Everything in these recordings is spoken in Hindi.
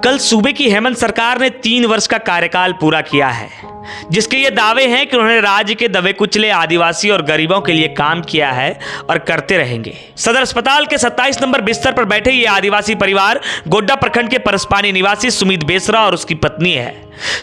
कल सूबे की हेमंत सरकार ने 3 वर्ष का कार्यकाल पूरा किया है, जिसके ये दावे हैं कि उन्होंने राज्य के दबे कुचले आदिवासी और गरीबों के लिए काम किया है और करते रहेंगे। सदर अस्पताल के 27 नंबर बिस्तर पर बैठे ये आदिवासी परिवार गोड्डा प्रखंड के परसपानी निवासी सुमित बेसरा और उसकी पत्नी है।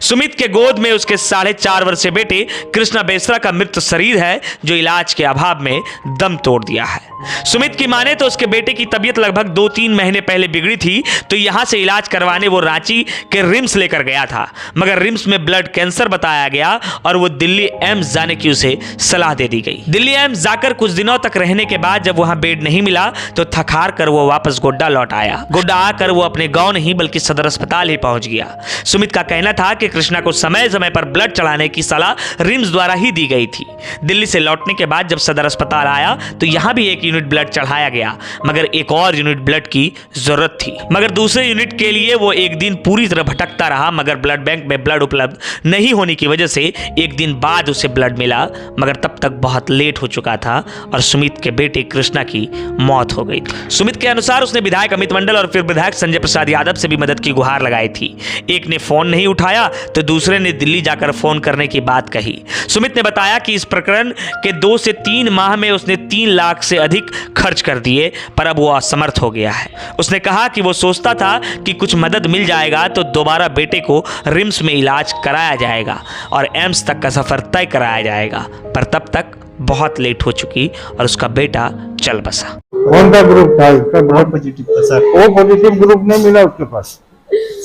सुमित के गोद में उसके 4.5 वर्षीय बेटे कृष्णा बेसरा का मृत शरीर है, जो इलाज के अभाव में दम तोड़ दिया है। सुमित की माने तो उसके बेटे की तबीयत लगभग 2-3 महीने पहले बिगड़ी थी, तो यहां से इलाज करवाने वो रांची के रिम्स लेकर गया था, मगर रिम्स में ब्लड कैंसर बताया गया और वो दिल्ली एम्स जाने की उसे सलाह दे दी गई। दिल्ली एम्स जाकर कुछ दिनों तक रहने के बाद जब वहां बेड नहीं मिला तो थक-हार कर वो वापस गोड्डा लौट आया। गोड्डा आकर वो अपने गांव नहीं बल्कि सदर अस्पताल ही पहुंच गया। सुमित का कहना था कि कृष्णा को समय समय पर ब्लड चढ़ाने की सलाह रिम्स द्वारा ही दी गई थी। दिल्ली से लौटने के बाद जब सदर अस्पताल आया तो यहां भी 1 यूनिट ब्लड चढ़ाया गया, मगर एक और यूनिट ब्लड की जरूरत थी। मगर दूसरे यूनिट के लिए वो एक दिन पूरी तरह भटकता रहा, मगर ब्लड बैंक में ब्लड उपलब्ध नहीं होने की वजह से एक दिन बाद उसे ब्लड मिला, मगर तब तक बहुत लेट हो चुका था और सुमित के बेटे कृष्णा की मौत हो गई थी। सुमित के अनुसार उसने विधायक अमित मंडल और फिर विधायक संजय प्रसाद यादव से भी मदद की गुहार लगाई थी। एक ने फोन नहीं उठाया तो दूसरे ने दिल्ली जाकर फोन करने की बात कही। सुमित ने बताया कि इस प्रकरण के 2 से 3 माह में उसने 3 लाख से अधिक खर्च कर दिए, पर अब वो असमर्थ हो गया है। उसने कहा कि वो सोचता था कि कुछ मदद मिल जाएगा तो दोबारा बेटे को रिम्स में इलाज कराया जाएगा और एम्स तक का सफर तय कराया जाएगा, पर तब तक बहुत लेट हो चुकी और उसका बेटा चल बसा। कौन सा ग्रुप था इसका? बहुत पॉजिटिव था सर। वो पॉजिटिव ग्रुप नहीं मिला उसके पास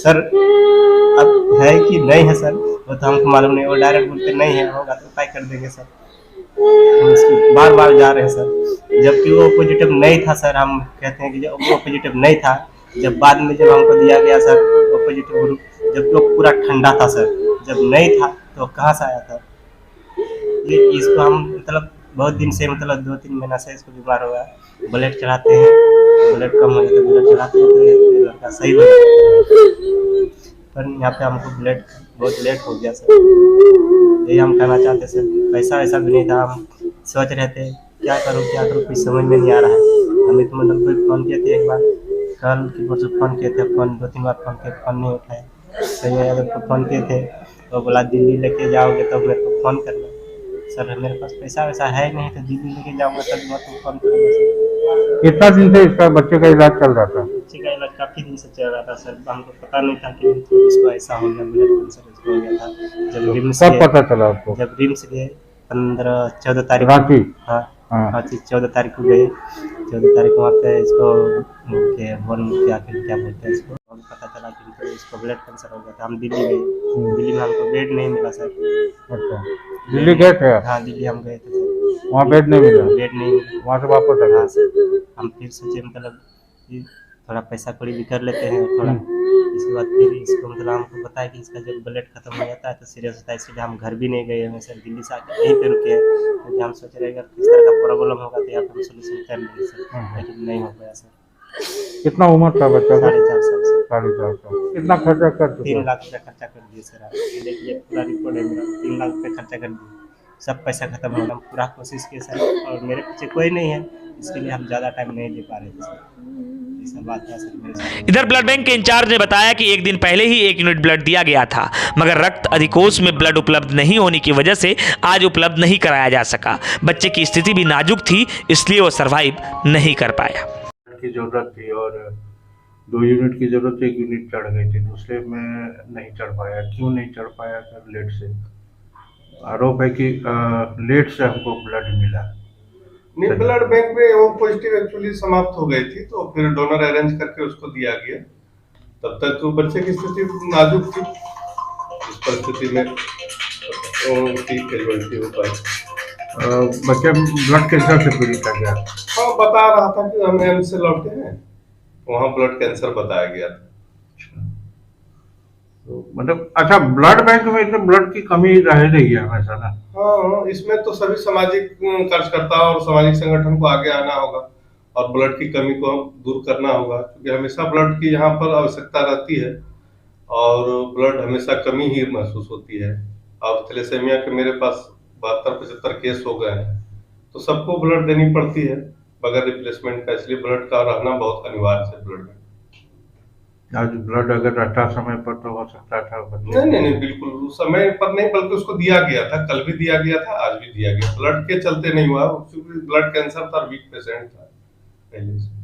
सर अब है कि नहीं है सर, वो तो हमको मालूम नहीं। वो डायरेक्ट बोलते नहीं है, होगा तो तय कर देंगे सर। हम इसकी बार बार जा रहे हैं सर, जबकि वो पॉजिटिव नहीं था सर। हम कहते हैं कि जब वो पॉजिटिव नहीं था, जब बाद में जब हमको दिया गया सर वो पॉजिटिव ग्रुप, जब वो पूरा ठंडा था सर, जब नहीं था तो कहाँ से आया था ये? इसको हम मतलब बहुत दिन से मतलब 2-3 महीना से इसको बीमार हुआ है। ब्लड चढ़ाते हैं, ब्लड कम हो जाता है, ब्लड चढ़ाते हैं तो ये लड़का सही हो जाता है, पर यहाँ पे हमको ब्लड बहुत लेट हो गया सर। यही हम कहना चाहते सर। पैसा वैसा भी नहीं था, हम सोच रहे थे क्या करूँ कुछ समझ में नहीं आ रहा है। हमें तो मतलब कोई फ़ोन किए थे, एक बार कल की परसों फ़ोन किए थे, 2-3 बार फ़ोन किए, फ़ोन नहीं उठाए। संजय यादव को फ़ोन किए थे तो बोला दिल्ली लेके जाओगे तब मेरे को फ़ोन करना। सर मेरे पास पैसा वैसा है नहीं, तो दिल्ली लेके जाऊँगा तब मैं तो फ़ोन करूँगा। कितना दिन से इसका बच्चे का इलाज चल रहा था? बच्चे का इलाज काफ़ी दिन से चल रहा था सर। हमको पता नहीं था कि इसको ऐसा हो गया, ब्लड कैंसर इसको हो गया था। जब रिम्स कब पता चला आपको? जब रिम्स गए 15-14 तारीख रांची? हाँ हाँ। रांची 14 तारीख को गए। 14 तारीख को वहाँ पे इसको क्या बोलते हैं इसको, पता चला कि इसको ब्लड कैंसर हो गया था। हम दिल्ली गए, दिल्ली में हमको बेड नहीं मिला सर। अच्छा, दिल्ली गए थे? हाँ दिल्ली हम गए थे सर, वहाँ बेड नहीं मिला? बेड नहीं मिला। वहाँ से वापस आ गए? हाँ सर, हम फिर सोचे मतलब कि थोड़ा पैसा कौड़ी भी कर लेते हैं थोड़ा। इसके बाद फिर इसको मतलब हमको पता है कि इसका जब ब्लड खत्म हो जाता है तो सीरियस होता है, इसलिए हम घर भी नहीं गए हैं सर। दिल्ली से आकर यहीं पे रुके हैं, क्योंकि हम सोच रहे हैं अगर किस तरह का प्रॉब्लम होगा तो यहाँ पर हम सोल्यूशन कर लेंगे सर, लेकिन नहीं हो पाया सर। कितना उम्र था बच्चा का? 4.5 साल सर। 4.5 साल। कितना खर्चा कर चुके? 3 लाख रुपया खर्चा कर दिए सर। आप देखिए पूरा रिपोर्ट है मेरा, 3 लाख रुपये खर्चा कर दिए, सब पैसा खत्म हो गया। हम पूरा कोशिश किए सर, और मेरे पीछे कोई नहीं है, इसके लिए हम ज़्यादा टाइम नहीं दे पा रहे थे सर। ऐसा बात है सर मेरे साथ। इधर ब्लड बैंक के इंचार्ज ने बताया कि एक दिन पहले ही 1 यूनिट ब्लड दिया गया था, मगर रक्त अधिकोष में ब्लड उपलब्ध नहीं होने की वजह से आज उपलब्ध नहीं कराया जा सका। बच्चे की स्थिति भी नाजुक थी, इसलिए वो सरवाइव नहीं कर पाया। की जरूरत थी और 2 यूनिट की जरूरत थी, 1 यूनिट चढ़ गई थी, दूसरे में नहीं चढ़ पाया। क्यों नहीं चढ़ पाया सर? लेट से आरोप है कि लेट से हमको ब्लड मिला। नहीं, ब्लड बैंक में वो पॉजिटिव एक्चुअली समाप्त हो गई थी, तो फिर डोनर अरेंज करके उसको दिया गया। तब तक तो बच्चे की स्थिति नाजुक थी, इस परिस्थिति में कैजुअलिटी हो पाई। बच्चा ब्लड कैंसर से पीड़ित आ गया। हाँ, बता रहा था कि हम एम्स से लौटे हैं, वहाँ ब्लड कैंसर बताया गया था। तो मतलब अच्छा, ब्लड बैंक में तो ब्लड की कमी रह रही है हमेशा ना? हाँ, इसमें तो सभी सामाजिक कार्यकर्ता और सामाजिक संगठन को आगे आना होगा और ब्लड की कमी को दूर करना होगा, क्योंकि हमेशा ब्लड की यहाँ पर आवश्यकता रहती है और ब्लड हमेशा कमी ही महसूस होती है। अब थैलेसेमिया के मेरे पास 72-75 केस हो गए हैं, तो सबको ब्लड देनी पड़ती है बगैर रिप्लेसमेंट का, इसलिए ब्लड का रहना बहुत अनिवार्य है ब्लड में। आज ब्लड अगर रहता समय पर तो हो सकता था बच्चे नहीं नहीं नहीं, बिल्कुल उस समय पर नहीं, बल्कि उसको दिया गया था, कल भी दिया गया था, आज भी दिया गया। ब्लड के चलते नहीं हुआ, क्योंकि ब्लड कैंसर था, वीक पेशेंट था पहले से।